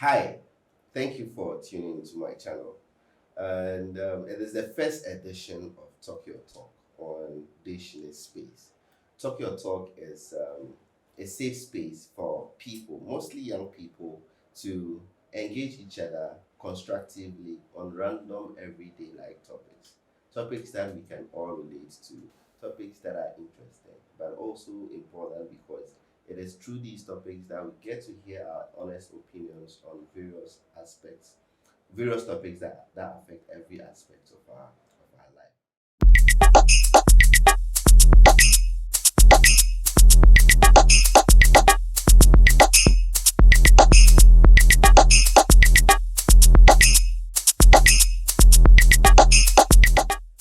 Hi, thank you for tuning into my channel. And it is the first edition of Talk Your Talk on Dictionary Space. Talk Your Talk is a safe space for people, mostly young people, to engage each other constructively on random everyday life topics. Topics that we can all relate to, topics that are interesting, but also important because it is through these topics that we get to hear our honest opinions on various topics that affect every aspect of our life.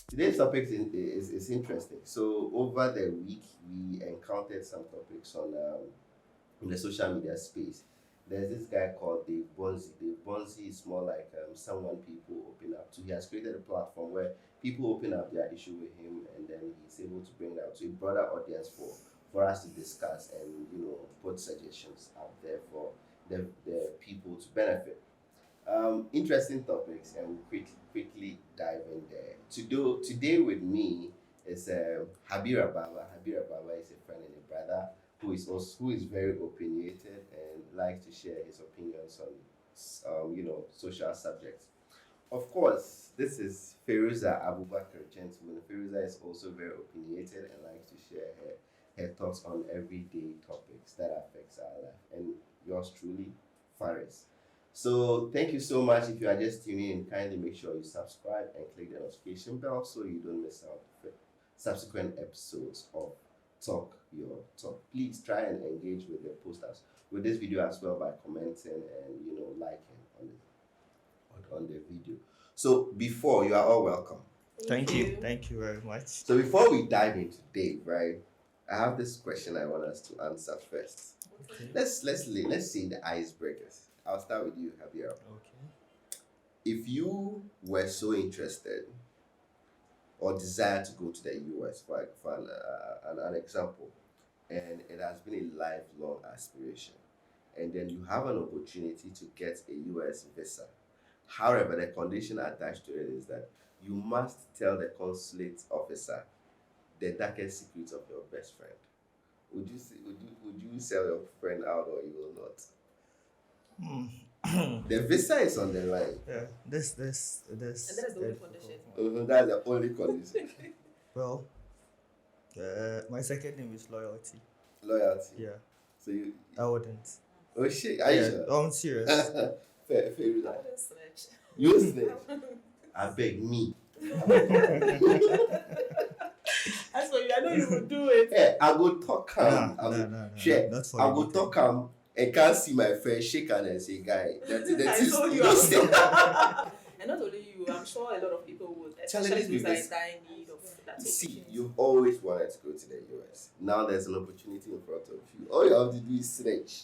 Today's topic is interesting. So over the week, we encountered some topics in the social media space. There's this guy called Dave Bonzi. Dave Bonzi is more like someone people open up to. He has created a platform where people open up their issue with him, and then he's able to bring that to a broader audience for us to discuss and put suggestions out there for the people to benefit. Interesting topics, and we'll quickly dive in there. Today with me is Habira Baba. Habira Baba is a friend and a brother who is very opinionated and likes to share his opinions on social subjects. Of course, this is Feruza Abubakar, gentleman. Feruza is also very opinionated and likes to share her thoughts on everyday topics that affects our life. And yours truly, Faris. So thank you so much. If you are just tuning in, kindly make sure you subscribe and click the notification bell so you don't miss out for subsequent episodes of Talk Your Talk. Please try and engage with the posters with this video as well by commenting and liking on the video. So before, you are all welcome. Thank you. Thank you very much. So before we dive into Dave, right? I have this question I want us to answer first. Okay. Let's see the icebreakers. I'll start with you, Javier. Okay. If you were so interested or desire to go to the US for an example, and it has been a lifelong aspiration, and then you have an opportunity to get a US visa. However, the condition attached to it is that you must tell the consulate officer the darkest secrets of your best friend. Would you sell your friend out, or you will not? The visa is on the line. Yeah, this. And that is the only condition. That's the only condition. Well, my second name is Loyalty. Loyalty. Yeah, So you. I wouldn't. Oh shit! Are you Yeah, sure? I'm serious. Fair I enough. wouldn't snitch. You snitch. I beg me. As for you, I know you would do it. Hey, I go talk calm. No, Share. not for I you. go talk calm and can't see my friend shake hand and say, "Guy, that I is told you. don't say that." And not only you, I'm sure a lot of people would, Challenge especially those that are because- in dire need of that See, opportunity. you've always wanted to go to the US. Now there's an opportunity in front of you. All you have to do is stretch.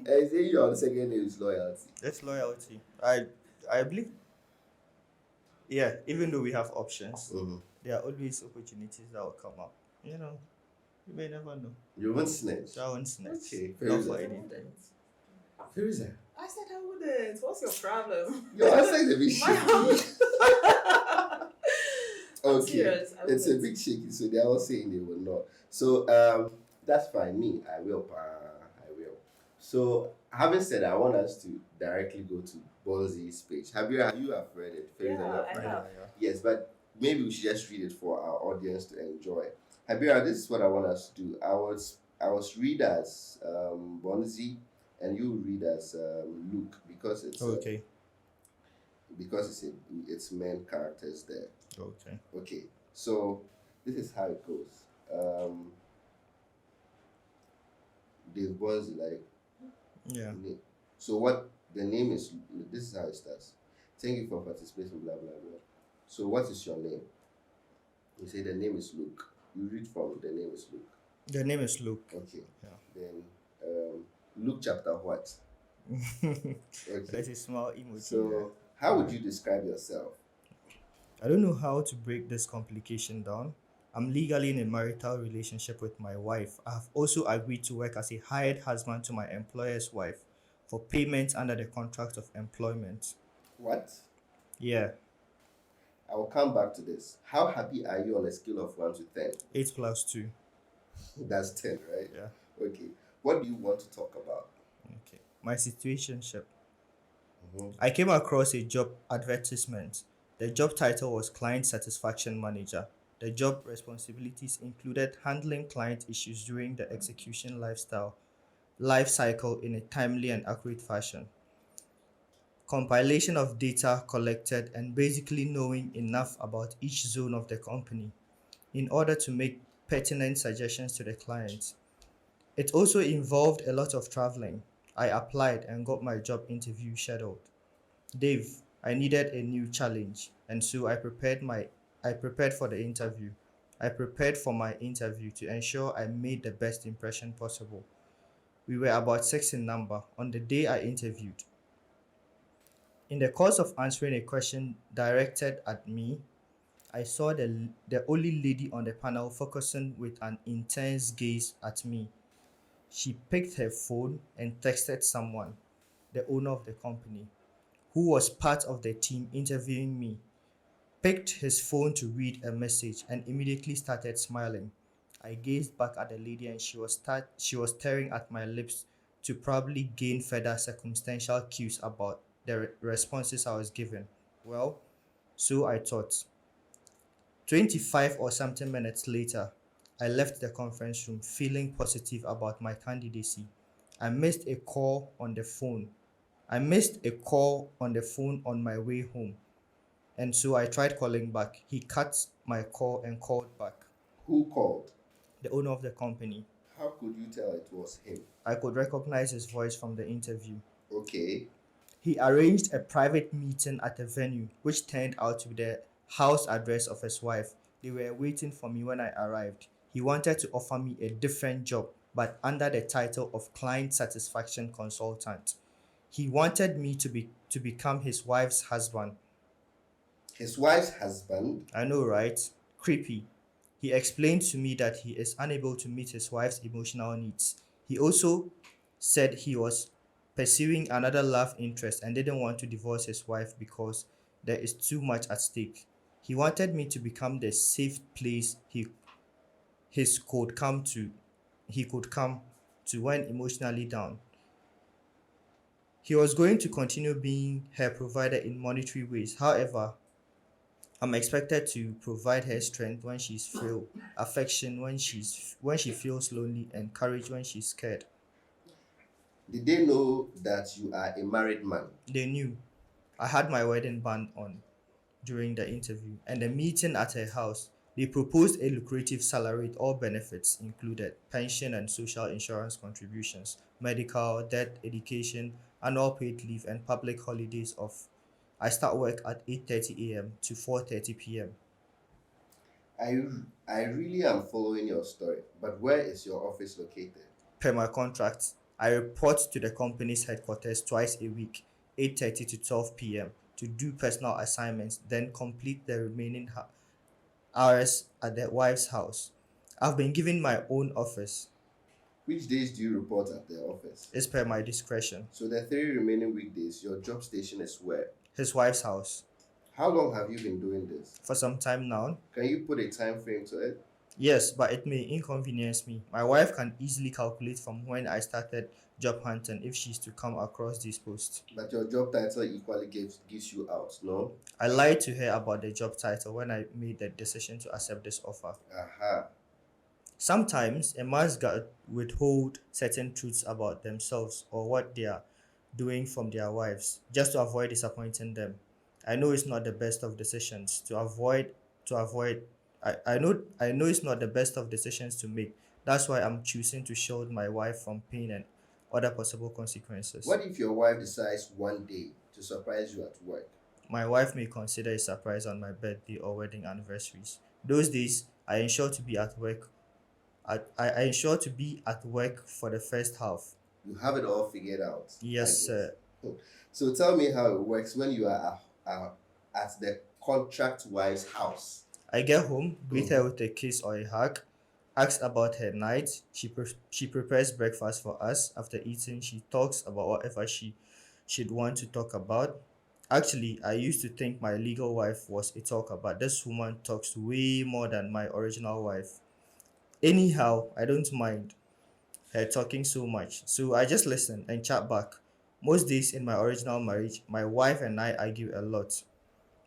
And say your second name is Loyalty. That's Loyalty. I believe. Yeah, even though we have options, Mm-hmm. there are always opportunities that will come up. You may never know. You won't snitch. I won't snitch. Okay, Not fair for enough. anything. Teresa, I said I wouldn't. What's your problem? your answer is a bit My shaky. I'm Okay, serious. I it's a wouldn't. bit shaky, so they are all saying they will not. So that's fine. Me, I will. I will. So having said that, I want us to directly go to Bonzi's page. Have you read it? Teresa, you Yeah, I read it? have. Yes, but maybe we should just read it for our audience to enjoy. Habira, this is what I want us to do. I was read as Bonzi, and you read as Luke because it's Okay. it's main characters there. Okay. Okay, so this is how it goes. The Bonzi like Yeah. so what the name is. This is how it starts. Thank you for participating. Blah blah blah. So what is your name? You say the name is Luke. You read from the name is Luke. The name is Luke. Okay. Yeah. Then Luke chapter what? Okay. That's a small emoji. So how would you describe yourself? I don't know how to break this complication down. I'm legally in a marital relationship with my wife. I have also agreed to work as a hired husband to my employer's wife for payment under the contract of employment. What? Yeah, I will come back to this. How happy are you on a scale of 1 to 10? 8 plus 2. That's 10, right? Yeah. Okay. What do you want to talk about? Okay. My situationship. Mhm. I came across a job advertisement. The job title was Client Satisfaction Manager. The job responsibilities included handling client issues during the execution life cycle in a timely and accurate fashion, compilation of data collected, and basically knowing enough about each zone of the company in order to make pertinent suggestions to the client. It also involved a lot of traveling. I applied and got my job interview scheduled. Dave, I needed a new challenge, and so I prepared for the interview. I prepared for my interview to ensure I made the best impression possible. We were about 6 in number on the day I interviewed. In the course of answering a question directed at me, I saw the only lady on the panel focusing with an intense gaze at me. She picked her phone and texted someone, the owner of the company, who was part of the team interviewing me, picked his phone to read a message and immediately started smiling. I gazed back at the lady and she was staring at my lips to probably gain further circumstantial cues about the responses I was given. Well, so I thought. 25 or something minutes later, I left the conference room feeling positive about my candidacy. I missed a call on the phone. I missed a call on the phone on my way home, and so I tried calling back. He cut my call and called back. Who called? The owner of the company. How could you tell it was him? I could recognize his voice from the interview. Okay. He arranged a private meeting at a venue, which turned out to be the house address of his wife. They were waiting for me when I arrived. He wanted to offer me a different job, but under the title of Client Satisfaction Consultant. He wanted me to become his wife's husband. His wife's husband? I know, right? Creepy. He explained to me that he is unable to meet his wife's emotional needs. He also said he was pursuing another love interest and didn't want to divorce his wife because there is too much at stake. He wanted me to become the safe place his could come to he could come to when emotionally down. He was going to continue being her provider in monetary ways. However, I'm expected to provide her strength when she's frail, affection when she feels lonely, and courage when she's scared. Did they know that you are a married man? They knew. I had my wedding band on during the interview and the meeting at her house. They proposed a lucrative salary with all benefits included pension and social insurance contributions, medical, death, education, annual paid leave, and public holidays off. I start work at 8:30 a.m. to 4:30 p.m. I, I really am following your story, but where is your office located? Per my contract, I report to the company's headquarters twice a week, 8:30 to 12 p.m. to do personal assignments, then complete the remaining hours at the wife's house. I've been given my own office. Which days do you report at the office? It's per my discretion. So the 3 remaining weekdays, your job station is where? His wife's house. How long have you been doing this? For some time now. Can you put a time frame to it? Yes, but it may inconvenience me. My wife can easily calculate from when I started job hunting if she's to come across this post. But your job title equally gives you out, no? I lied to her about the job title when I made the decision to accept this offer. Aha. Sometimes a man's got withhold certain truths about themselves or what they are doing from their wives just to avoid disappointing them. I know it's not the best of decisions to avoid I know it's not the best of decisions to make. That's why I'm choosing to shield my wife from pain and other possible consequences. What if your wife decides one day to surprise you at work? My wife may consider a surprise on my birthday or wedding anniversaries. Those days I ensure to be at work I ensure to be at work for the first half. You have it all figured out. Yes, I guess. sir. So tell me how it works when you are at the contract wife's house. I get home, greet her with a kiss or a hug. Asks about her night. She prepares breakfast for us. After eating, she talks about whatever she'd want to talk about. Actually, I used to think my legal wife was a talker, but this woman talks way more than my original wife. Anyhow, I don't mind her talking so much, so I just listen and chat back. Most days in my original marriage, my wife and I argue a lot,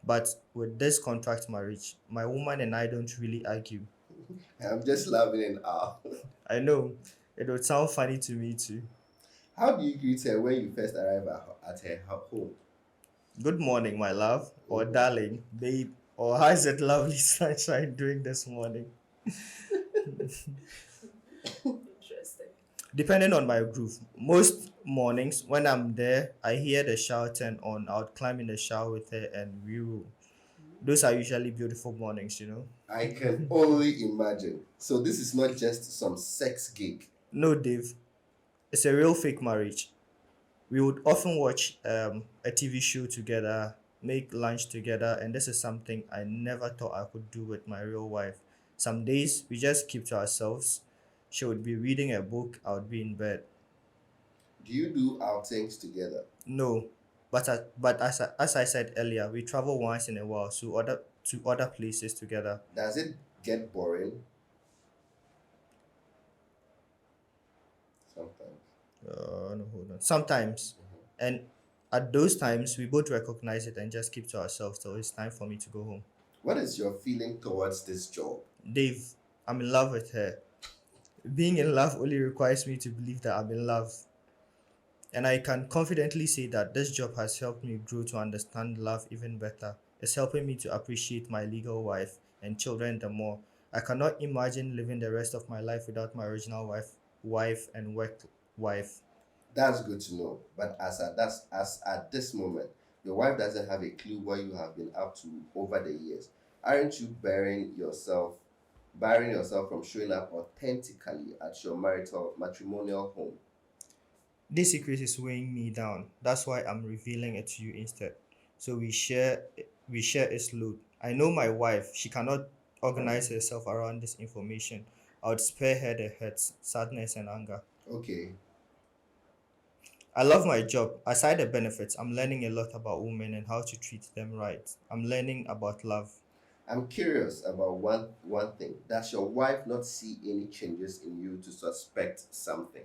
but with this contract marriage, my woman and I don't really argue. I'm just laughing in awe. I know it would sound funny to me too. How do you greet her when you first arrive at her home? Good morning, my love, or Mhm. darling, babe, or how's it lovely sunshine doing this morning? Interesting. Depending on my groove. Most mornings when I'm there, I hear the shower turn on. I would climb in the shower with her and we roll. Those are usually beautiful mornings. I can only imagine. So this is not just some sex gig. No, Dave, it's a real fake marriage. We would often watch a TV show together, make lunch together, and this is something I never thought I could do with my real wife. Some days we just keep to ourselves. She would be reading a book, I would be in bed. Do you do outings together? No, but as I said earlier, we travel once in a while to other places together. Does it get boring? Sometimes. No, hold on. Sometimes, and at those times, we both recognize it and just keep to ourselves till it's time for me to go home. What is your feeling towards this job? Dave, I'm in love with her. Being in love only requires me to believe that I'm in love. And I can confidently say that this job has helped me grow to understand love even better. It's helping me to appreciate my legal wife and children the more. I cannot imagine living the rest of my life without my original wife and work wife. That's good to know. But as at this moment, your wife doesn't have a clue what you have been up to over the years. Aren't you barring yourself from showing up authentically at your marital matrimonial home? This secret is weighing me down. That's why I'm revealing it to you instead. So we share its load. I know my wife, she cannot organize herself around this information. I would spare her the hurts, sadness and anger. Okay, I love my job. Aside the benefits, I'm learning a lot about women and how to treat them right. I'm learning about love. I'm curious about one thing. Does your wife not see any changes in you to suspect something?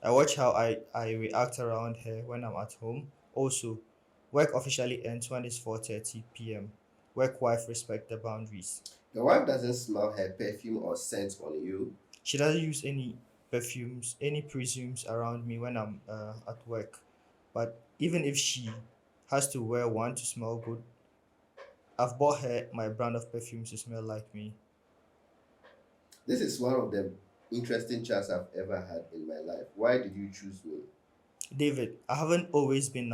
I watch how I react around her when I'm at home. Also, work officially ends when it's 4:30 p.m. Work wife respect the boundaries. Your wife doesn't smell her perfume or scent on you. She doesn't use any perfumes, any presumes around me when I'm at work. But even if she has to wear one to smell good, I've bought her my brand of perfumes to smell like me. This is one of the interesting chats I've ever had in my life. Why did you choose me? David, I haven't always been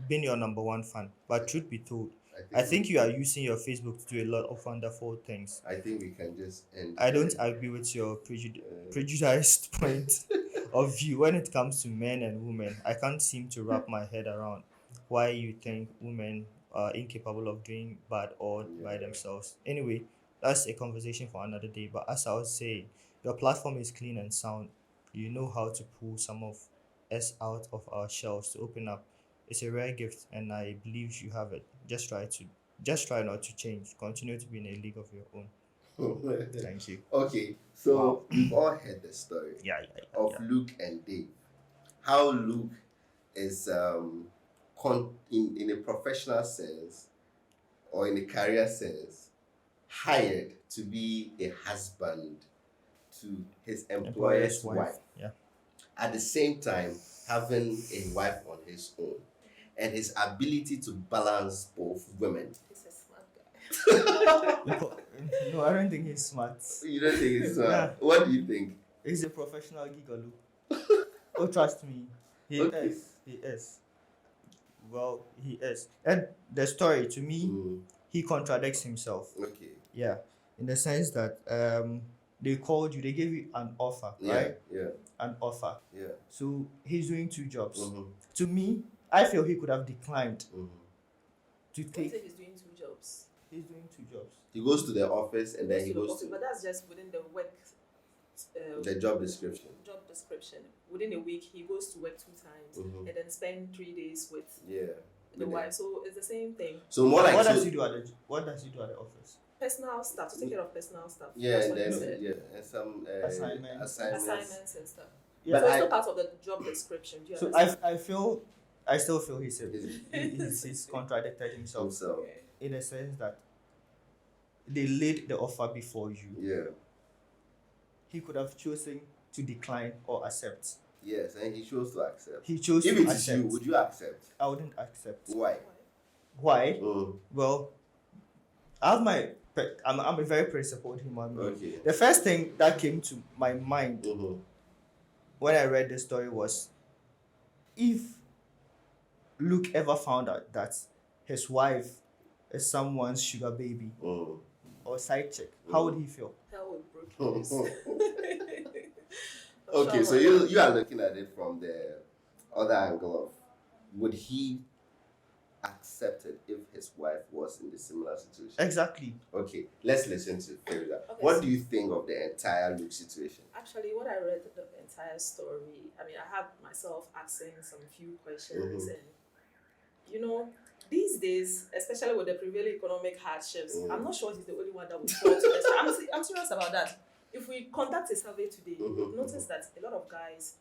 your number one fan, but truth be told, I I think think you are using your Facebook to do a lot of wonderful things. I think we can just end I don't here. agree with your Uh, prejudiced point of view when it comes to men and women. I can't seem to wrap my head around why you think women are incapable of doing bad or by yeah. themselves. Anyway, that's a conversation for another day. But as I was saying, your platform is clean and sound. You know how to pull some of us out of our shells to open up. It's a rare gift, and I believe you have it. Just try not to change. Continue to be in a league of your own. Thank you. Okay, Wow. so we've all heard the story Yeah, yeah, yeah, of yeah. Luke and Dave. How Luke is in a professional sense or in a career sense hired to be a husband to his Employer's employer's wife. wife. Yeah. At the same time, having a wife on his own and his ability to balance both women. He's a smart guy. No, no, I don't think he's smart. You don't think it's Yeah, what do you think? he's a professional gigolo. Oh, trust me, he Okay. is. He is. Well, he is. And the story to me, Mm, he contradicts himself. okay. Yeah, in the sense that they called you, they gave you an offer, Yeah, right? yeah, An offer. yeah. So he's doing two jobs. Mm-hmm, To me, I feel he could have declined mm-hmm. to What take. if he's doing two jobs? He's doing two jobs. He goes to the office and then Goes he to the goes office, to but that's just within the work The job description. job description. Within a week, he goes to work 2 times Mhm. and then spend 3 days with Yeah. the With wife. So it's the same thing. So more like what so, does he do at the office? Personal stuff to take care of personal stuff. yeah, That's and what he then said. and some Assignments. Assignments and stuff. Yeah. So it's I- still part of the job description. Do you So understand? I still feel he's Is- he's contradicted himself So Okay. in a sense that they laid the offer before you. yeah, He could have chosen to decline or accept. yes, and he chose to accept. He chose If to it is accept. you, would you accept? I wouldn't accept. Why? Why? Mm, Well, I have I'm a very principled human being. okay. The first thing that came to my mind Mm-hmm. when I read the story was, if Luke ever found out that his wife is someone's sugar baby Mm. or side chick, how would he feel? Hell would break loose. Okay, so you are looking at it from the other angle of, would he accept it if his wife was in the similar situation? Exactly. Okay, let's listen to Farida. Okay, What so- do you think of the entire Luke situation? Actually, when I read the entire story, I mean, I had myself asking some few questions, Mhm. and you know, these days, especially with the prevailing economic hardships, Mhm. I'm not sure he's the only one that would fall to this. I'm serious about that. If we conduct a survey today, Mhm, we'll notice that a lot of guys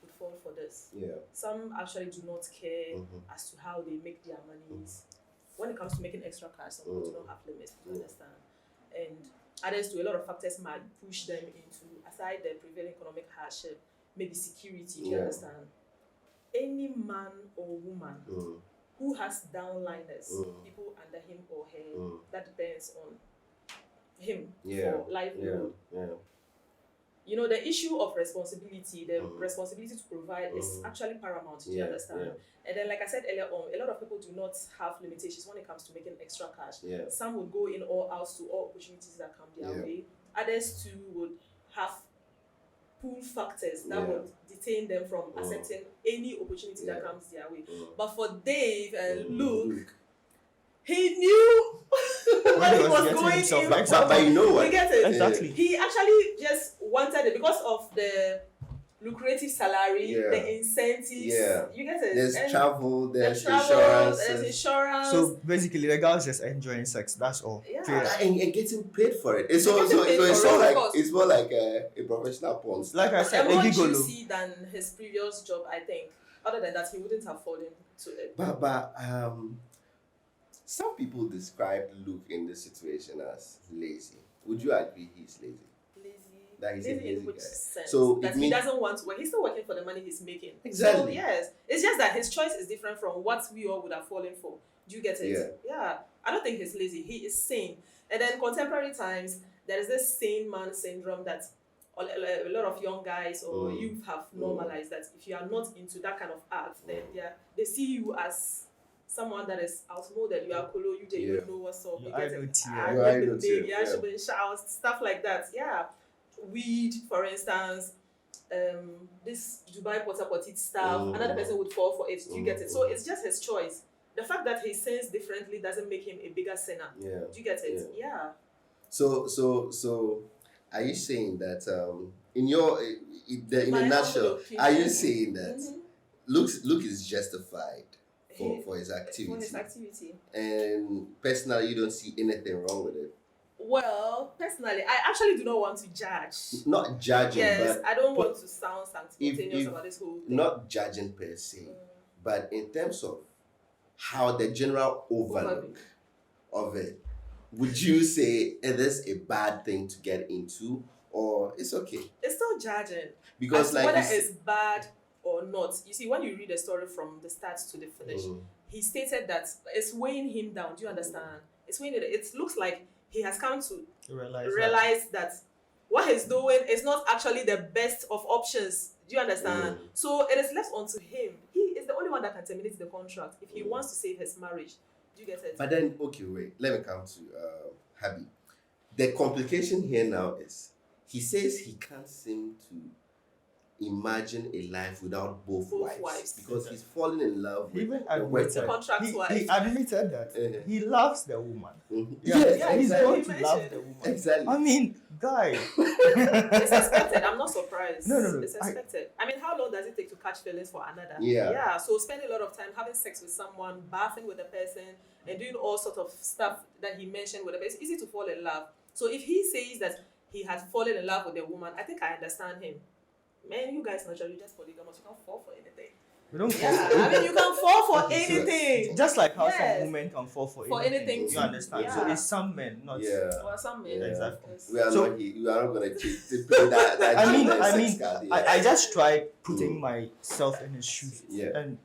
would fall for this. Yeah. Some actually do not care Mhm. as to how they make their monies. When it comes to making extra cash, some people do not have limits, you understand? And others do, a lot of factors might push them into, aside the prevailing economic hardship, maybe security, do you Yeah. understand? Any man or woman Mm, who has downliners, Mm. people under him or her, mm, that depends on him Yeah, for livelihood. yeah. You know, the issue of responsibility, the Mhm. responsibility to provide is Mhm. actually paramount, do you Yeah, understand? yeah. And then, like I said earlier on, a lot of people do not have limitations when it comes to making extra cash. Yeah. Some would go in all out to all opportunities that come their Yeah. way. Others too would have pull factors that Yeah. would detain them from Mm. accepting any opportunity Yeah. that comes their way. Mm. But for Dave and Mm. Luke, he knew what he he was was getting going himself in like for. that. But you know what? You get it? Exactly. He actually just wanted it because of the lucrative salary, Yeah. the incentives. Yeah. You get it? There's And travel, the there's travel, insurance. there's insurance. So basically, the girl's just enjoying sex. That's all. Yeah. Period. And getting paid for it. It's And so, getting so, paid so it's for it, more of like course. it's more like a professional porn star. Like I said, a more gigolo. juicy than his previous job, I think. Other than that, he wouldn't have fallen to it. But some people describe Luke in this situation as lazy. Would you agree he's lazy? Lazy. That he's a lazy in lazy which guy. sense? So it that he means- doesn't want to work. He's still working for the money he's making. Exactly. So yes, it's just that his choice is different from what we all would have fallen for. Do you get it? Yeah. I don't think he's lazy. He is sane. And then contemporary times, there is this sane man syndrome that a lot of young guys or Mm. youth have normalized, that if you are not into that kind of art, then they see you as someone that is outmoded. You are colo, you Yeah. don't know what's up. You You are get no it. tea, Ah, You are you've no been tea, big, yeah. you should be shouts, stuff like that. Yeah. Weed, for instance, this Dubai Porta Potty stuff, Mm. another person would fall for it. Do you get it? So Mm. it's just his choice. The fact that he sins differently doesn't make him a bigger sinner. Yeah. Do you get it? Yeah. So are you saying that in your in My a humble nutshell, opinion. are you saying that Mhm. Luke is justified He- for his For activity, his activity. and personally you don't see anything wrong with it? Well, personally, I actually do not want to judge. Not judging, Yes, but I don't want to sound sanctimonious if- about this whole thing. not judging per se, Mm. but in terms of how the general overlook of it, would you say it is a bad thing to get into, or it's okay? It's still judging. Because As to like whether you s- it's bad or not. You see, when you read the story from the start to the finish, Mm, he stated that it's weighing him down. Do you understand? It's weighing it. It looks like he has come to realize that what he's doing is not actually the best of options. Do you understand? Mm. So it is left onto him. He is the only one that can terminate the contract if he Mm. wants to save his marriage. Do you get it? But then, okay, wait. Let me come to Habi. The complication here now is he says he can't seem to imagine a life without both wives, wives. because he's fallen in love He with even the admitted, The contract he wife. admitted that Uh-huh. he loves the woman. Mhm. Yeah, Yes, Yeah, he's exactly. going He to love mentioned. the woman. exactly. I mean, guy. It's expected. I'm not surprised. No. It's expected. I mean, how long does it take to catch feelings for another? Yeah. Yeah. So spending a lot of time having sex with someone, bathing with a person, and doing all sorts of stuff that he mentioned with a person. It's easy to fall in love. So if he says that he has fallen in love with a woman, I think I understand him. Man, you guys naturally just polygamous. You can't fall for anything. We don't fall Yeah. for I mean, you can fall for Okay, so- anything. just like how Yes. some women can fall for anything. You too. understand? So Yeah. it's some men, not Yeah. Well, some men. Yeah. Exactly. Yes. We are So- not going to play that I mean, gender I sex mean, card, yeah. I just tried putting myself in his shoes. Yeah. And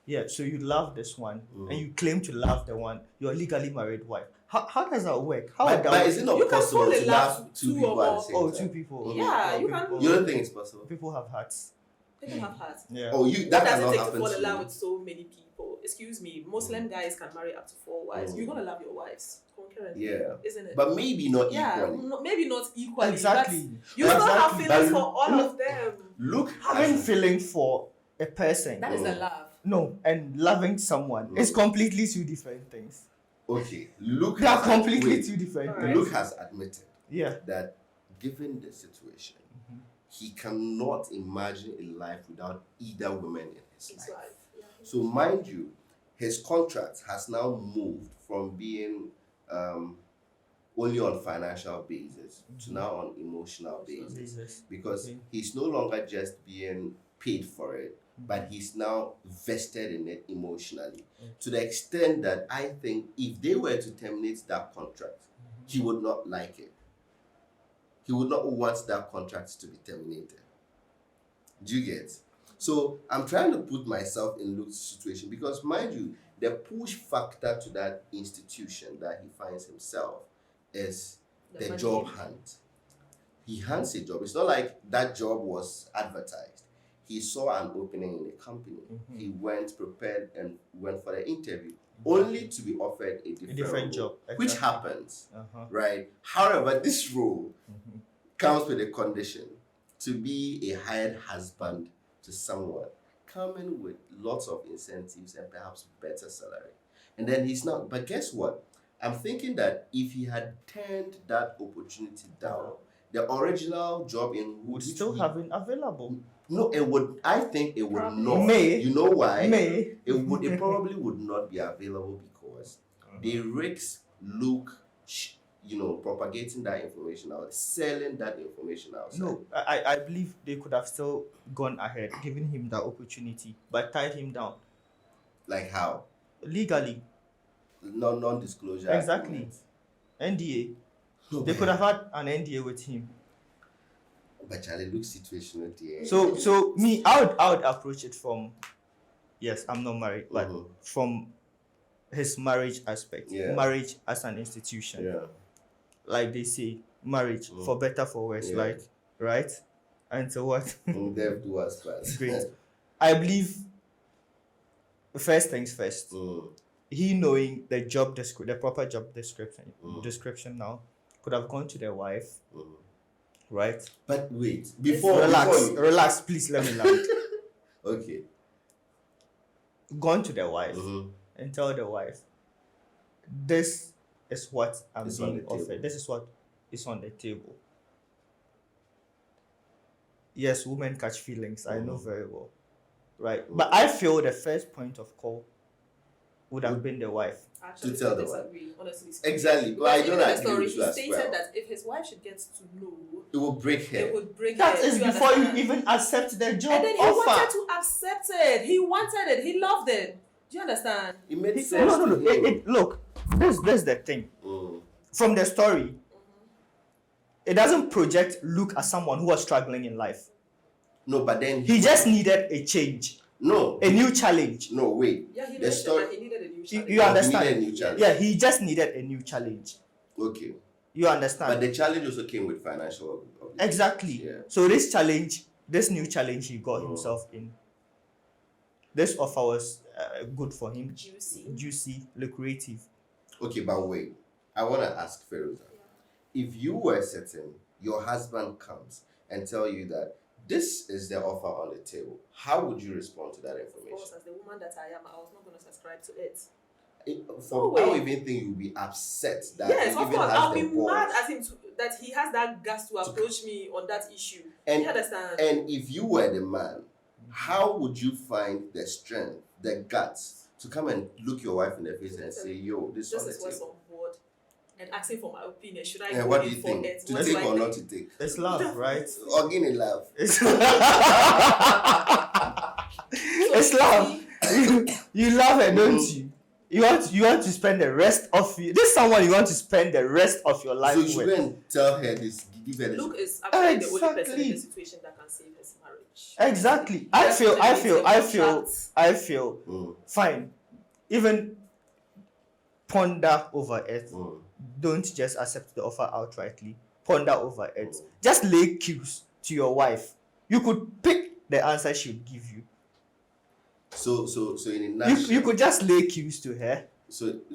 yeah, so you love this one, Mhm. and you claim to love the one, your legally married wife. How does that work? How But, would that but work? is it not You can possible fall in to love love two two people or at the more. same Oh, time? two people. Yeah, Oh, you can- people- You don't think it's possible? people have hearts. People have hearts. Yeah. Oh, What that does cannot it take to happen fall to in love you. with so many people? Excuse me, Muslim guys can marry up to 4 wives. Mm. You're gonna love your wives concurrently, Yeah. isn't it? But maybe not yeah, equally. maybe not equally. Exactly. But you still have Exactly. feelings But for all look- of them. Look, Having feelings for a person, That is the love. no, and loving someone is completely two different things. okay, Luke They are has completely wait, two different Alright. things. Luke has admitted Yeah. that given the situation, Mhm. he cannot imagine a life without either woman in his It's life. life. Yeah. So mind you, his contract has now moved from being only on financial basis to now on emotional basis, Jesus. because Okay. he's no longer just being paid for it, but he's now vested in it emotionally, to the extent that I think if they were to terminate that contract, he would not like it. He would not want that contract to be terminated. Do you get? So I'm trying to put myself in Luke's situation, because mind you, the push factor to that institution that he finds himself is the money. job hunt. He hunts a job. It's not like that job was advertised. He saw an opening in the company. Mhm. He went prepared and went for the interview, only to be offered a A different, different role, job. which Exactly. happens, Uh-huh. right? However, this role Mhm. comes with a condition to be a hired husband to someone, coming with lots of incentives and perhaps better salary. And then he's not. But guess what? I'm thinking that if he had turned that opportunity down, the original job in Would which still we- have been available. no, it would. I think it would Probably. not. May. You know why? May. It probably would not be available because the risks look, propagating that information out, selling that information outside. No, I believe they could have still gone ahead, given him that opportunity, but tied him down Like how? legally. Non-disclosure. Exactly. agreement. NDA. No, They but- could have had an NDA with him. But Charlie, look situation at the end. So me, I would approach it from, yes, I'm not married, but Mhm. from his marriage aspect, Yeah. marriage as an institution, Yeah. like they say, marriage Mm. for better for worse, Yeah. like right. And so what? Dev do us first. Great. I believe. First things first. Mm. He knowing the the proper job Mm. description now, could have gone to their wife, Mm. right? But wait, before Relax, please let me land. Okay. Gone to their wife Mhm. and tell the wife, this is what I'm It's on being the table. offered. This is what is on the table. Yes, women catch feelings. I know Mhm. very well, right? But I feel the first point of call would have Would- been the wife. Actually, To tell I the wife. disagree, honestly speaking. Exactly. Well, I Because don't even in the agree story, with he you as stated well. that if his wife should get to know, It will break it her. would break That her. is Do before you understand? even accept the job And then he offer. wanted to accept it. He wanted it. He loved it. Do you understand? It made No, sense. no, no. to him. Look, this the thing. Mm. From the story, it doesn't project Luke as someone who was struggling in life. No, but then He just needed a change, no, a new challenge. no, wait. Yeah, he The mentioned story- that he needed a new You, challenge. you understand? He needed a new challenge. Yeah, he just needed a new challenge. Okay, You understand? but the challenge also came with financial obligations. Exactly. Yeah. So this new challenge he got Oh. himself in. This offer was good for him, Juicy. juicy, lucrative. Okay, but wait. I want to ask Feroza. If you were certain your husband comes and tell you that this is the offer on the table, how would you respond to that Of course, information? as the woman that I am, I was not going to subscribe to it. From I don't even think you'll be upset that yes, he of even course, has I'll the be balls. mad at him that he has that guts to approach me on that issue. And, you understand? And if you were the man, how would you find the strength, the guts to come and look your wife in the face and say, "Yo, this is what's on board," and asking for my opinion? Should I and go what do in you for think? it? To What take do I or think? not to take? It's love, right? Again in love. It's So, love. You love her, don't you? You want to spend the rest of this someone you want to spend the rest of your life So you should with. go and tell her this, give her this. Luke is actually the only person in Exactly. the situation that can save his marriage. Exactly. Yes, I feel fine. Even ponder over it. Don't just accept the offer outrightly. Ponder over it. Just lay cues to your wife. You could pick the answer she would give you. So in a nutshell, You could just lay cues to her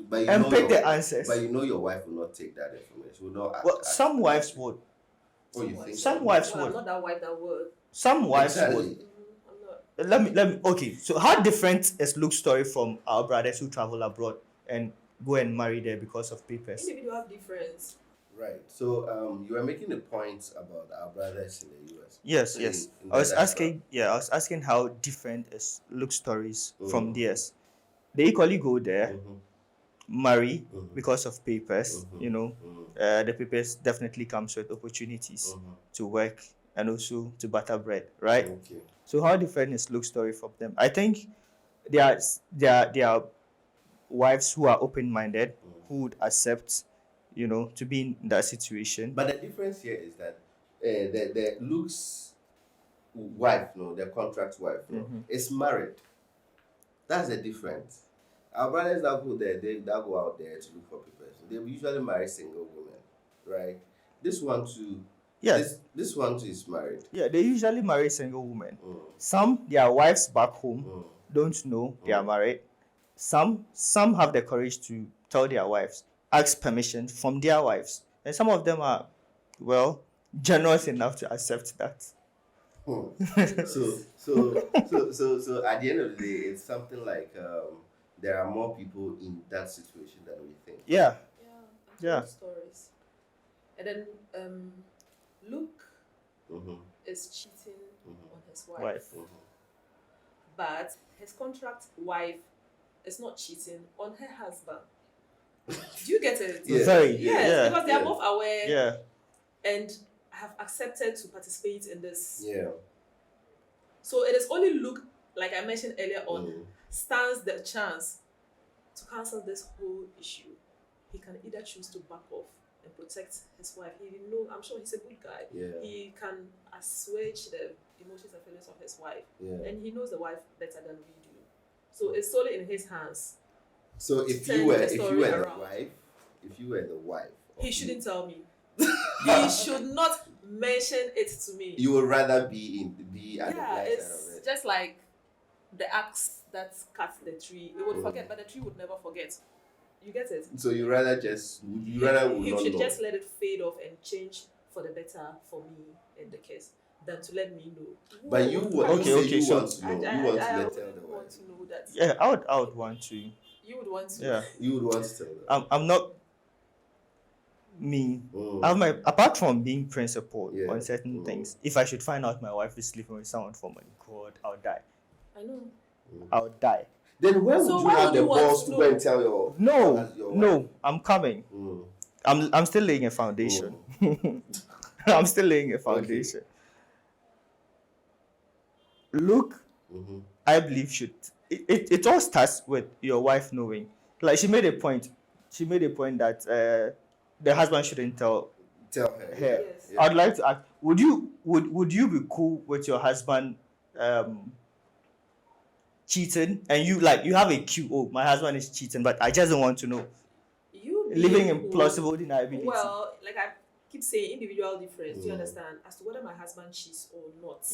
but you and know pick the answers. But you know your wife will not take that information. She will not. Well, some wives would. Oh, you think? Some so? wives Well, I'm would. not that wife that would. Some wives Exactly. would. I'm not. Let me. Okay. So how different is Luke's story from our brothers who travel abroad and go and marry there because of papers? Individual difference. Right. So you were making a point about our brothers in the US. Yes, So yes. in I was the asking. Yeah, I was asking how different is Luke's stories from Mhm. theirs. They equally go there, marry Mhm. because of papers. Mhm. You know, the papers definitely comes with opportunities to work and also to butter bread, right? Okay. So how different is Luke's story from them? I think there are wives who are open-minded, who would accept, to be in that situation. But the difference here is that the Luke's wife, the contract wife, is married. That's the difference. Our brothers that go there, that go out there to look for papers. They usually marry single women, right? This one too. Yes. This one too is married. Yeah, they usually marry single women. Some, their wives back home don't know they are married. Some have the courage to tell their wives, ask permission from their wives, and some of them are, generous enough to accept that. So at the end of the day, it's something like there are more people in that situation than we think. Yeah. Yeah. Stories. And then Luke is cheating on his wife. But his contract wife is not cheating on her husband. Do you get it? Yeah. Very. Yes, Yeah. because they are both aware Yeah. and have accepted to participate in this. Yeah. So it is only Luke, like I mentioned earlier on, stands the chance to cancel this whole issue. He can either choose to back off and protect his wife. I'm sure he's a good guy. Yeah. He can assuage the emotions and feelings of his wife. Yeah. And he knows the wife better than we do. So it's solely in his hands. So if Turn you were the the story around. wife, He shouldn't tell me. He should not mention it to me. you would rather be at the Yeah, blind side of it's it. just like the axe that cut the tree. It would forget, but the tree would never forget. You get it? So you rather would He not should know. just let it fade off and change for the better for me in the case than to let me know. But you would Okay, so- want to know. You want to I let tell would the want wife. to know that. Yeah, I would want to. You would want to. Yeah. You would want to tell them. I'm not me. Apart from being principled Yeah. on certain things, if I should find out my wife is sleeping with someone for money, God, I'll die. I know. I'll die. Then where So would you why have would the you want balls to to go and tell your No, wife? I'm coming. I'm still laying a foundation. I'm still laying a foundation. Luke, I believe it all starts with your wife knowing. Like she made a point that the husband shouldn't tell Tell her. her. Yes. I'd like to ask, would you be cool with your husband cheating and you have a cue, oh, my husband is cheating, but I just don't want to know. You Living being in cool- plausible deniability. Well, like I keep saying, individual difference. Do you understand? As to whether my husband cheats or not,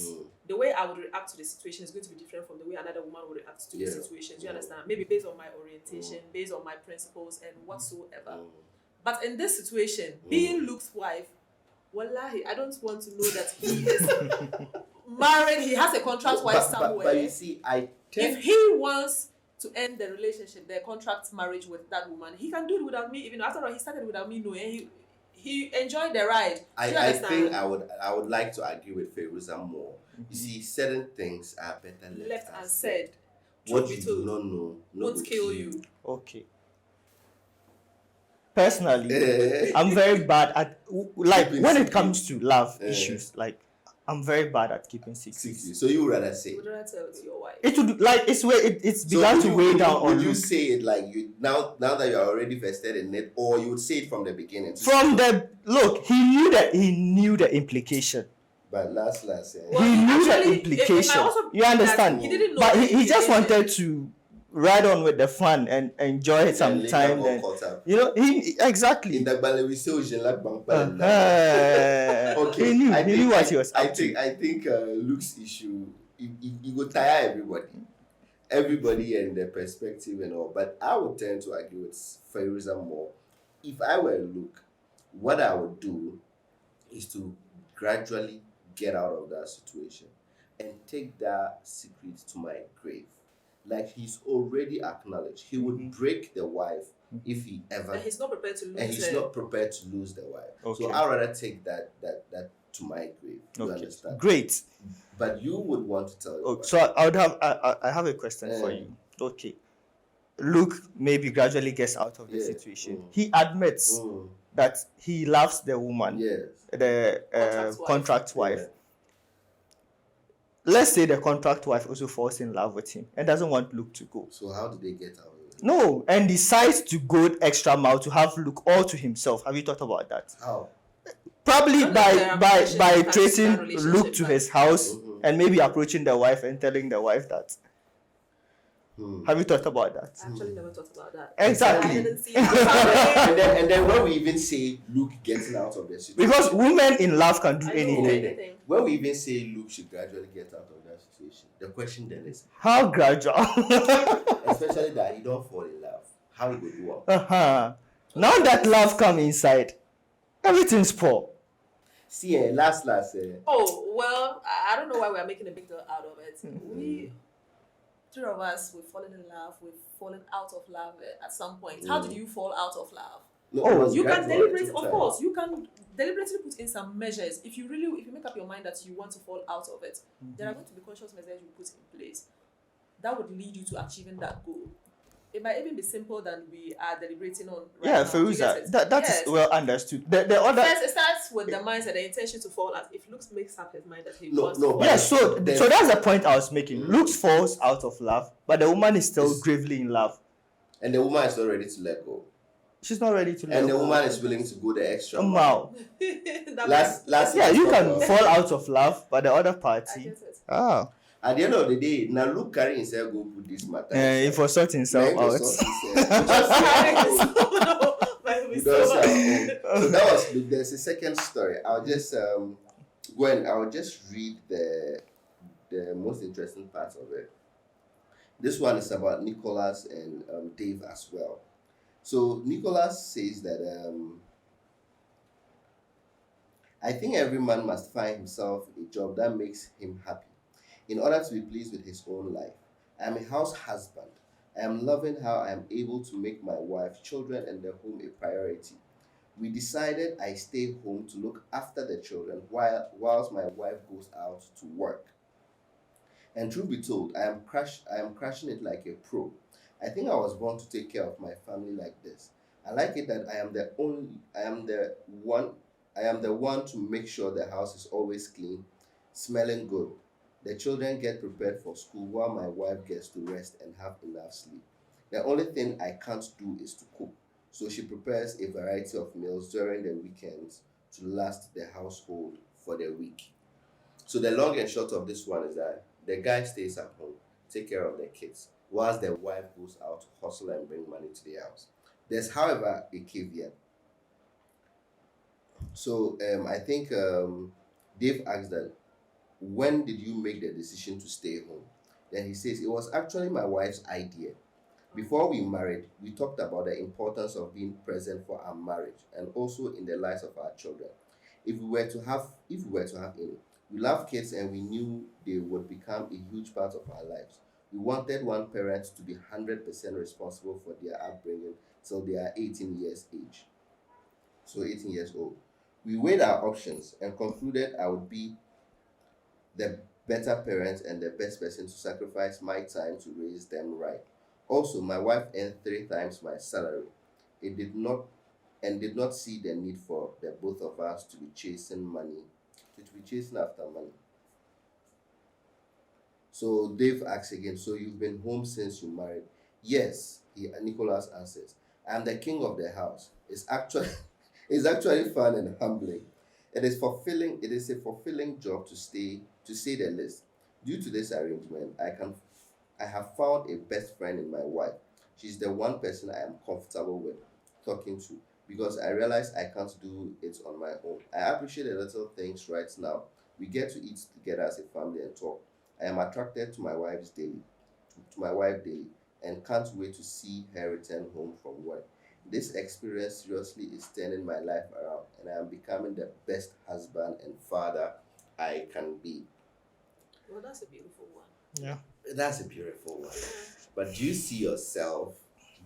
the way I would react to the situation is going to be different from the way another woman would react to the situation. Do you understand? Maybe based on my orientation, based on my principles, and whatsoever. But in this situation, being Luke's wife, wallahi, I don't want to know that he is married. He has a contract wife somewhere. But you see, If he wants to end the relationship, the contract marriage with that woman. He can do it without me, even after all, he started without me knowing. He enjoyed the ride. Do you I understand? think I would like to agree with Feruza more. You see, certain things are better Left unsaid. What Truth you be do told, not know won't kill you. Okay. Personally, I'm very bad at like Keeping when it secret. comes to love issues. Like I'm very bad at keeping secrets. Secret. So you would rather say You would rather tell it to your wife. It would like it's where it's So begun would to you- weigh would you- down on Would you Luke. say it like you now that you're already vested in it, or you would say it from the beginning? From the look, he knew the implication. But last, Well, he knew the actually, it might implication. also You be that understand? he didn't know But the he just implication. wanted to ride on with the fun and enjoy it some time. Then you know he exactly. In the ballet, we say He knew what he was up to. I think Luke's issue, it will tire everybody and their perspective and all. But I would tend to agree with Feruza more. If I were Luke, what I would do is to gradually get out of that situation and take that secret to my grave. Like he's already acknowledged, he would break the wife if he ever, And he's not prepared to lose and he's her. not prepared to lose the wife. Okay. So I'd rather take that to my grave. You Okay. understand? Great. But you would want to tell your Oh, wife. so I have a question for you. Okay. Luke maybe gradually gets out of the Yeah. situation. Mm. He admits Mm, that he loves the woman, yes. the contract wife. Yeah. Let's say the contract wife also falls in love with him and doesn't want Luke to go. So how do they get out of it? No, and decides to go extra mile to have Luke all to himself. Have you thought about that? How? Probably Unless there are by relationship tracing plans, Luke relationship to plans. his house Mhm. and maybe approaching the wife and telling the wife that. Have you thought about that? I actually never thought about that. Exactly. I didn't see that. And then when we even say Luke getting out of the situation, Because women in love can do I know anything. anything. when we even say Luke should gradually get out of that situation, the question then is, How gradual? especially that he don't fall in love, how he go do it? Uh-huh. Now that love come inside, everything's poor. See, last, Oh, well, I don't know why we are making a big deal out of it. We, three of us, we've fallen in love, we've fallen out of love at some point. How did you fall out of love? no, Oh, it was You can gradual, it deliberate, took of time. course, you can deliberately put in some measures. If you make up your mind that you want to fall out of it, there are going to be conscious measures you put in place that would lead you to achieving that goal. It might even be simpler than we are deliberating on. Right Yeah, now. Do you get Feruza, it? that is Yes. well understood. The other First, it starts with the mindset, the intention to fall out. If Luke makes up his mind that he No, wants no, to fall but- yeah, out, so that's the point I was making. Luke falls out of love, but the woman is still Yes. gravely in love. And the woman is not ready to let go. She's not ready to let And the go. woman is willing to go the extra Wow. that Last Yeah, you can talk, fall out of love, but the other I party. get it. Ah. At the end of the day, now Luke carry himself go put this matter. He for sort himself Now he out. go sort himself. He does, so that was Luke. There's a second story. I'll just I'll just read the most interesting part of it. This one is about Nicholas and Dave as well. So Nicholas says that I think every man must find himself a job that makes him happy in order to be pleased with his own life. I am a house husband. I am loving how I am able to make my wife, children, and the home a priority. We decided I stay home to look after the children whilst my wife goes out to work. And truth be told, I am crushing it like a pro. I think I was born to take care of my family like this. I like it that I am the one to make sure the house is always clean, smelling good. The children get prepared for school while my wife gets to rest and have enough sleep. The only thing I can't do is to cook. So she prepares a variety of meals during the weekends to last the household for the week. So the long and short of this one is that the guy stays at home, take care of the kids, whilst the wife goes out to hustle and bring money to the house. There's, however, a caveat. So I think Dave asked that, when did you make the decision to stay home? Then he says, it was actually my wife's idea. Before we married, we talked about the importance of being present for our marriage and also in the lives of our children. If we were to have any, we love kids and we knew they would become a huge part of our lives. We wanted one parent to be 100% responsible for their upbringing till they are 18 years age. So 18 years old. We weighed our options and concluded I would be the better parent and the best person to sacrifice my time to raise them right. Also, my wife earned 3 times my salary. It did not see the need for the both of us to be chasing money, to be chasing after money. So Dave asks again, so you've been home since you married? Yes, Nicholas answers. I'm the king of the house. It's actually fun and humbling. It is a fulfilling job to say the least. Due to this arrangement, I have found a best friend in my wife. She's the one person I am comfortable with talking to because I realize I can't do it on my own. I appreciate the little things right now. We get to eat together as a family and talk. I am attracted to my wife daily, and can't wait to see her return home from work. This experience seriously is turning my life around, and I am becoming the best husband and father I can be. Well, that's a beautiful one. Yeah. That's a beautiful one. But do you see yourself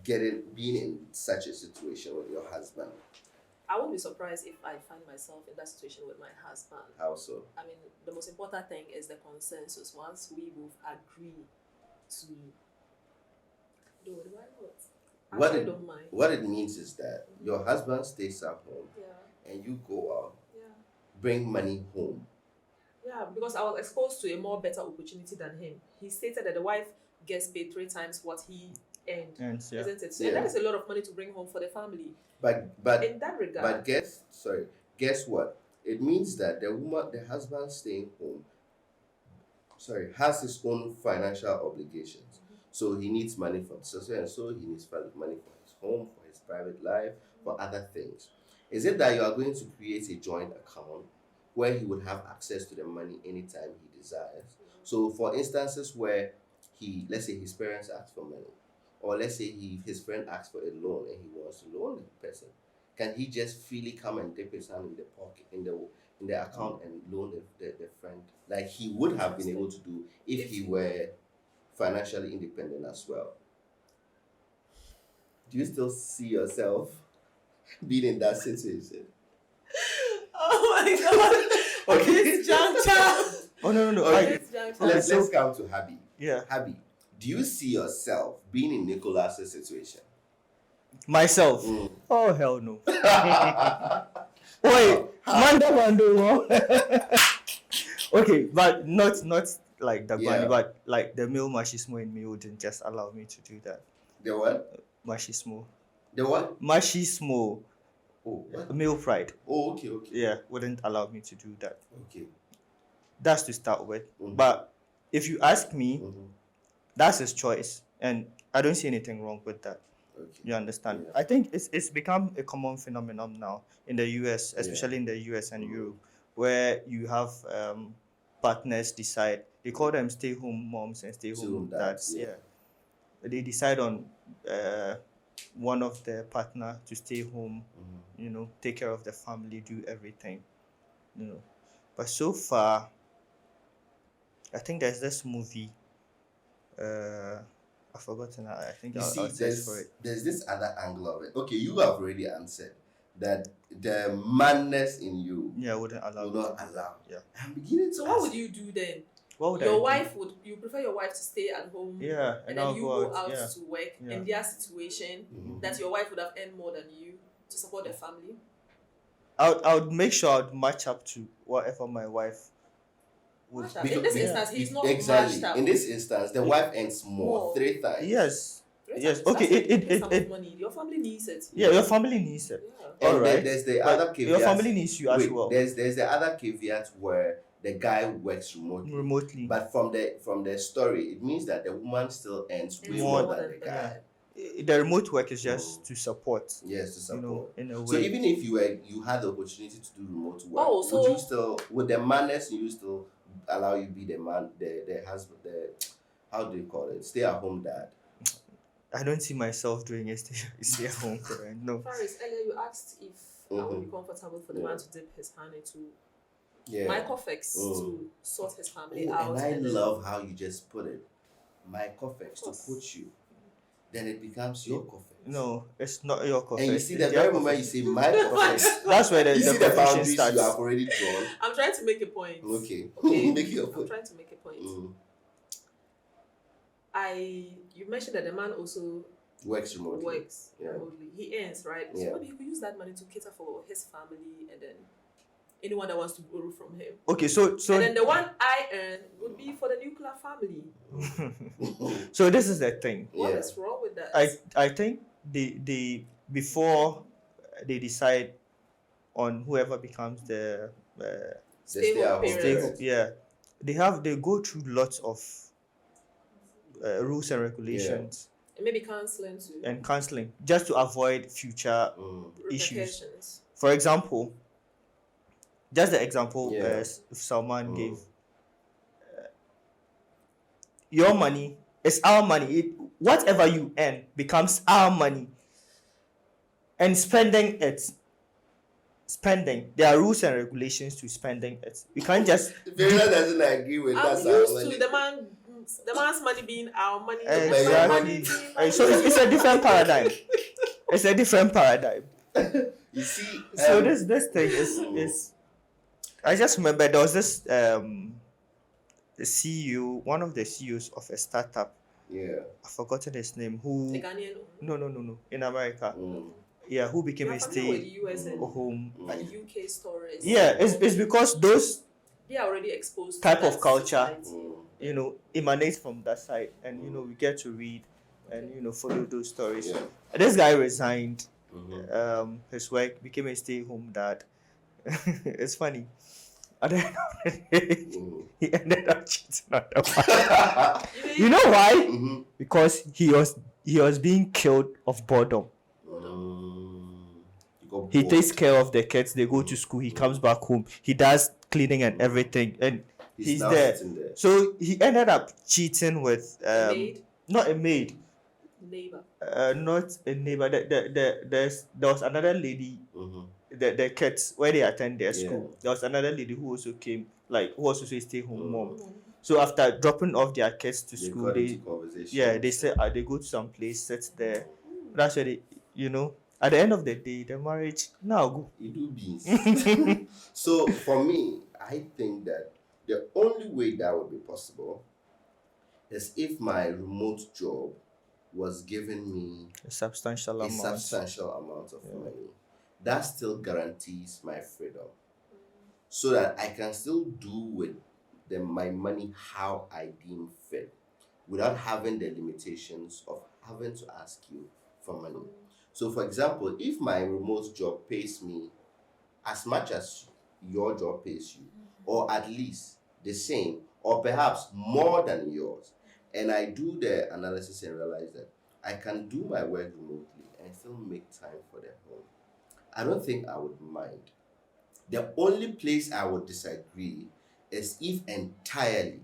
being in such a situation with your husband? I won't be surprised if I find myself in that situation with my husband. How so? I mean, the most important thing is the consensus. Once we both agree to do it, why not? What I it, don't mind. what it means is that your husband stays at home Yeah, and you go out, yeah. bring money home. Yeah, because I was exposed to a more better opportunity than him. He stated that the wife gets paid 3 times what he earned, And yeah. isn't it? So Yeah. that is a lot of money to bring home for the family. But In that regard, but guess what? It means that the husband staying home, has his own financial obligations. So he needs money for so and so. He needs money for his home, for his private life, for other things. Is it that you are going to create a joint account where he would have access to the money anytime he desires? So, for instances where let's say his parents ask for money, or let's say his friend asks for a loan and he wants to loan the person, can he just freely come and dip his hand in the pocket in the account and loan the friend like he would have been able to do if he were financially independent as well? Do you still see yourself being in that situation? oh my god! Okay. This juncture. Oh no. Okay. This juncture. Let's come to Habi. Yeah. Habi, do you see yourself being in Nicholas's situation? Myself. Mm. Oh hell no. Wait, Mando. Okay, but not like the Yeah. bunny, but like the male machismo in me wouldn't just allow me to do that. The what? Machismo. The what? Machismo. Oh, what? Male pride. Oh, okay. Yeah, wouldn't allow me to do that. Okay. That's to start with. Mhm. But if you ask me, Mhm. that's his choice. And I don't see anything wrong with that. Okay. You understand? Yeah. I think it's become a common phenomenon now in the US, especially in the US and Mhm. Europe, where you have partners decide. They call them stay-home moms and stay-home Stay-home dads. dads, yeah. Yeah. They decide on one of the partner to stay home, Mhm. take care of the family, do everything. But so far, I think there's this movie. I've forgotten. I think You I'll see, search for it. there's this other angle of it. Okay, you have already answered that the madness in you Yeah, I wouldn't allow. will me not to do allow. that. Yeah. I'm beginning to So what ask- would you do then? What would I Your do? wife you prefer your wife to stay at home, Yeah, and I'll then you go out Yeah. to work Yeah. in their situation Mhm. that your wife would have earned more than you to support the family. I would make sure I'd match up to whatever my wife would. Match up. Because- In this yeah. instance, he's not exactly. matched up. In this instance, the wife earns more More. 3 times. Yes. Three Yes. times, Okay. that's a decent sum It. of money. Your family needs it. Yeah. Your family needs it. Yeah. And All then right. there's the But other caveat. your family needs you as Wait, well. there's the other caveat where the guy works remotely. But from the story, it means that the woman still earns way More more than than the the guy. The remote work is just to support. Yes, to support. In a way. So even if you had the opportunity to do remote work, Oh, would the madness in you still allow you be the man, the husband, how do you call it, stay at home dad? I don't see myself doing a stay at home parent. No. Faris, earlier you asked if I would be Mhm. comfortable for the Yeah. man to dip his hand into Yeah. my coffex to sort his family Oh, out. and I then- love how you just put it. my Cofex to coach you, then it becomes your Cofex. No, it's not your Cofex. And you see, it's the their very moment you Cofex. say my Cofex, That's where the you see the confusion boundaries starts. you have already drawn. I'm trying to make a point. Okay. Okay. Make your I'm point. trying to make a point. Mm. You mentioned that the man also Works remotely. Yeah. remotely. He earns, right? Yeah. So maybe he could use that money to cater for his family and then anyone that wants to borrow from him. Okay, so And then the one I earn would be for the nuclear family. so this is the thing. What Yeah. is wrong with that? I think they before they decide on whoever becomes the Stable stay-at-home parents. parent. they go through lots of rules and regulations And maybe counseling too. and counseling just to avoid future issues. Repercussions. For example, just the example Yeah. Salman gave, your money is our money. Whatever you earn becomes our money, and spending, there are rules and regulations to spending it. We can't just Vera doesn't agree with that. I'm used to the man's money being our money. My money exactly. being my So money. it's a different paradigm. It's a different paradigm. You see, So this thing is I just remember there was this the CEO, one of the CEOs of a startup, yeah. I've forgotten his name, The who Ghanaian. no in America, Mm. yeah, who became You're a familiar with stay US and home. like UK stories. Yeah, it's because those They are already exposed type to of that culture, society. emanate from that side, and we get to read and follow those stories. Yeah. This guy resigned. Mhm. His wife became a stay-home dad. It's funny. At the end of the day, he ended up cheating on the wife. You know why? Mhm. Because he was being killed of boredom. You got He bored. takes care of the kids. They go to school. He comes back home. He does cleaning and everything, and he's now there. sitting there. So he ended up cheating with Maid, not a maid, neighbor. not a neighbor. There was another lady. Mhm. The kids where they attend their school. There was another lady who also came, who was also a stay-home mom. So after dropping off their kids to They school, got they into conversation. they say they go to some place, sit there. That's where they at the end of the day, the marriage now go. You do beans. So for me, I think that the only way that would be possible is if my remote job was giving me A substantial a amount. substantial amount of money. That still guarantees my freedom, so that I can still do with my money how I deem fit, without having the limitations of having to ask you for money. So, for example, if my remote job pays me as much as your job pays you, or at least the same, or perhaps more than yours, and I do the analysis and realize that I can do my work remotely and still make time for the home, I don't think I would mind. The only place I would disagree is if entirely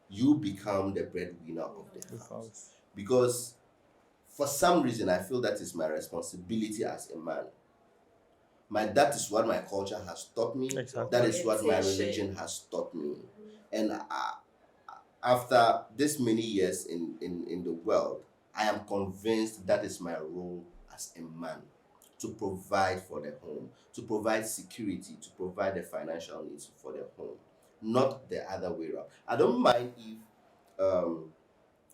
you become the breadwinner of the house. Because for some reason, I feel that is my responsibility as a man. That is what my culture has taught me. Exactly. That is what my religion has taught me. And after this many years in the world, I am convinced that is my role as a man, to provide for the home, to provide security, to provide the financial needs for the home, not the other way around. I don't mind if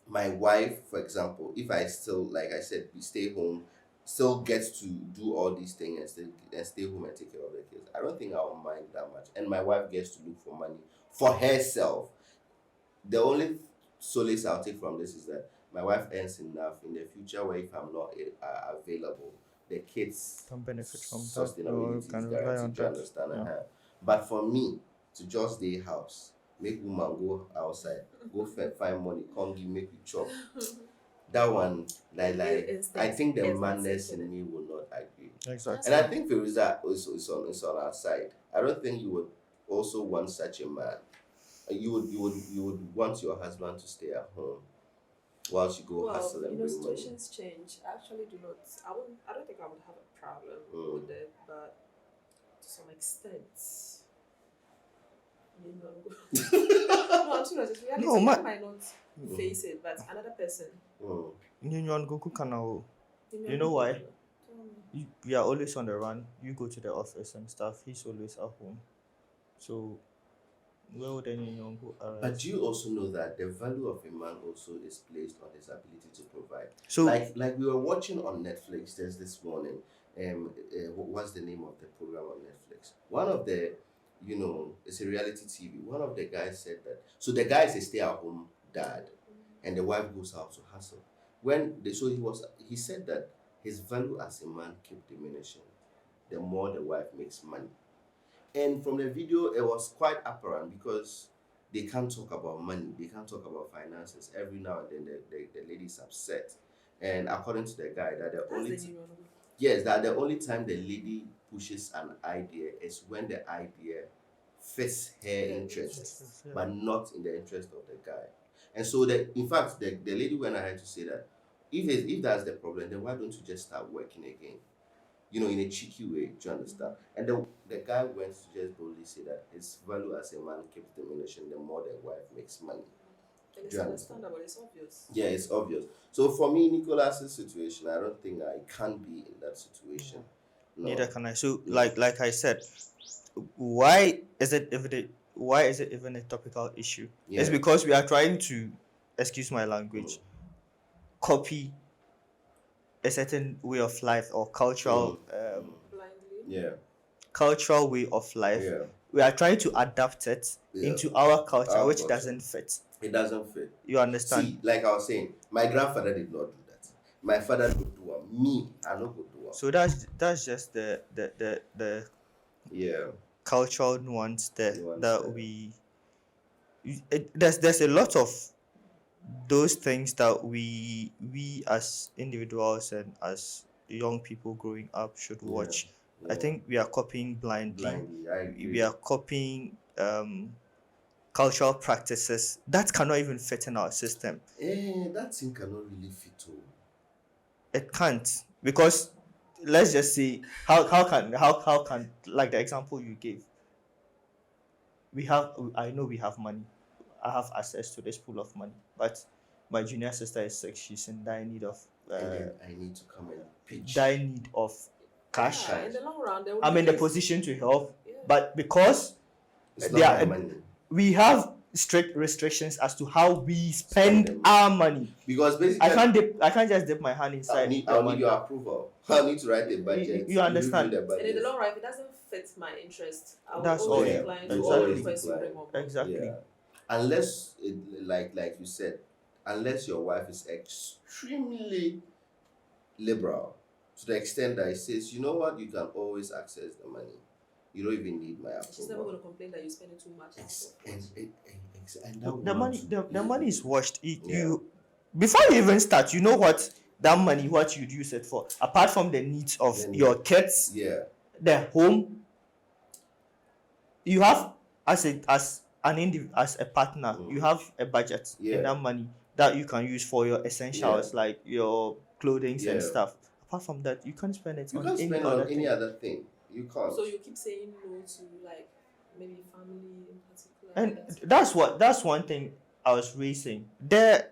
my wife, for example, if I still, like I said, we stay home, still gets to do all these things and stay home and take care of the kids. I don't think I will mind that much. And my wife gets to look for money for herself. The only solace I'll take from this is that my wife earns enough in the future where if I'm not available, the kids Can benefit from that, sustainability or is can rely on guaranteed. You that. understand? Yeah. But for me to just stay house, make woman go outside, go find money, come give, make you chop. That one, I think the madness in me will not agree. Exactly. And I think Firuza is on our side. I don't think you would also want such a man. You would want your husband to stay at home while you go hustle and bring money. Situations change. I actually do not. I don't think I would have a problem with it, but to some extent, You know. No, I'm serious. It's reality. No, I might not face it, but another person. Nyon Goku Kanao. You You know why? Tell me. You are always on the run. You go to the office and stuff. He's always at home. So where would any young go But arise? do you also know that the value of a man also is placed on his ability to provide? So Like we were watching on Netflix. There's this morning. What's the name of the program on Netflix? One of the, it's a reality TV. One of the guys said that. So the guy is a stay-at-home dad, and the wife goes out to hustle. He said that his value as a man kept diminishing the more the wife makes money. And from the video, it was quite apparent because they can't talk about money, they can't talk about finances. Every now and then, the lady's upset. And according to the guy, that the That's only the t- new one. yes, that the only time the lady pushes an idea is when the idea fits her interest, but not in the interest of the guy. And so, in fact, the lady went ahead to say that if that's the problem, then why don't you just start working again? In a cheeky way, do you understand? And the guy went to just boldly say that his value as a man keeps diminishing the more the wife makes money. And it's Do you understand? understandable. It's obvious. Yeah, it's obvious. So for me, Nicholas's situation, I don't think I can be in that situation. No. neither can I. So No. like I said, why is it even a topical issue? Yeah. It's because we are trying to, excuse my language, copy a certain way of life or cultural Blindly. Yeah. cultural way of life. Yeah. We are trying to adapt it Yeah. into our culture, Our which culture. doesn't fit. It doesn't fit. You understand? See, like I was saying, my grandfather did not do that. My father would do one. Me, I don't go do one. So that's just the Yeah. cultural nuance that Nuance, that yeah. there's a lot of those things that we as individuals and as young people growing up should Yeah. watch. I Yeah. think we are copying blindly. Blindly, I agree. We are copying cultural practices that cannot even fit in our system. That thing cannot really fit all. It can't, because let's just say how can, like the example you gave, I know we have money, I have access to this pool of money, but my junior sister is sick, she's in dire need of And then I need to come and pitch. dire need of cash. Yeah, in the long run, there will I'm be in the this- position to help, Yeah. but because It's they not are- my money. we have strict restrictions as to how we spend Spend them. our money. Because basically, I can't just dip my hand I'll inside need, the I'll money. need your approval. I'll need to write a budget. you understand? review the And in the budget. long run, if it doesn't fit my interest, I will That's always all. decline Yeah, to all exactly. requests you bring up. Exactly. Yeah. Unless, like you said, unless your wife is extremely liberal to the extent that it says, you know what, you can always access the money. You don't even need my She's never approval. going to complain that you're spending too much. And that The money woman the money is washed. Yeah. You before you even start, you know what that money, what you'd use it for, apart from the needs of Then- your kids, Yeah. the home. You have as a partner, you have a budget Yeah. in that money that you can use for your essentials, like your clothing Yeah. and stuff. Apart from that, you can't spend it You on can't any spend other on any thing. other thing. You can't. So you keep saying no to like maybe family in particular. And that's- that's one thing I was raising. There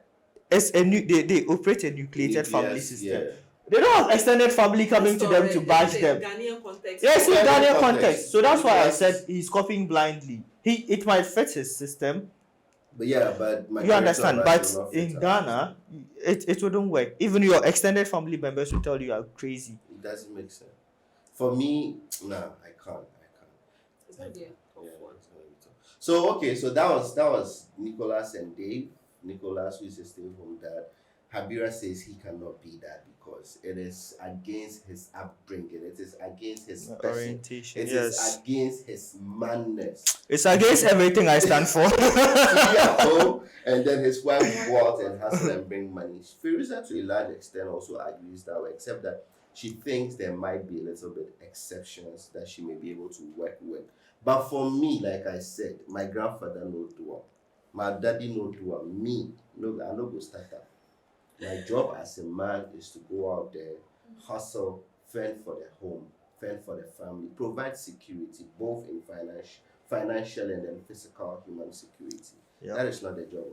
is they operate a nucleated family Yes, system. Yeah. They don't have extended family coming to them That's to correct. bash There's a them. Ghanaian context. Yes, in Ghanaian Ghanaian context. context. So that's why I Because- said he's copying blindly. It might fit his system, But yeah, but my you character understand. of But life will not in fit Ghana, it wouldn't work. Even your extended family members will tell you are crazy. It doesn't make sense. For me, nah, I can't. It's gonna be a tough Yeah, one. it's gonna be tough. So okay, so that was Nicholas and Dave. Nicholas, who is a stay-home dad. Habira says he cannot be that because it is against his upbringing. It is against his person. Orientation. It is Yes. against his manners. It's against everything I stand for. To be at home, and then his wife go out and hustle and bring money. Firuza, to a large extent, also agrees that way, except that she thinks there might be a little bit exceptions that she may be able to work with. But for me, like I said, my grandfather no do am. My daddy no do am. Me, no, I no go start up. My job as a man is to go out there, hustle, fend for the home, fend for the family, provide security, both in financial and then physical human security. Yep. That is not the job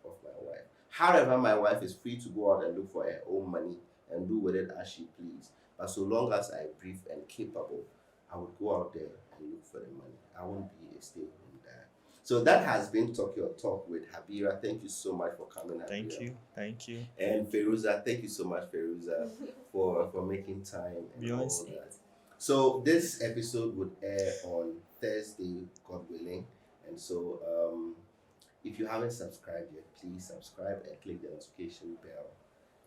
of my wife. However, my wife is free to go out and look for her own money and do with it as she please. But so long as I breathe and capable, I would go out there and look for the money. I won't be a stay-at-home dad. So that has been Talk Your Talk with Habira. Thank you so much for coming, Habira. Thank you. And Feruza, thank you so much, Feruza, for making time and all Beyonce. that. So this episode would air on Thursday, God willing. And so if you haven't subscribed yet, please subscribe and click the notification bell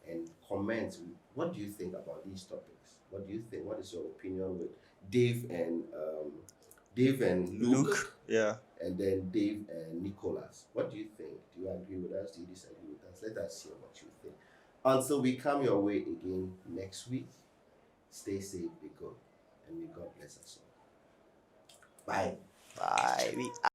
and comment. What do you think about these topics? What do you think? What is your opinion with Dave and Luke? Yeah. And then Dave and Nicholas? What do you think? Do you agree with us? Do you disagree with us? Let us hear what you think. Until we come your way again next week, stay safe, be good, and may God bless us all. Bye. Bye.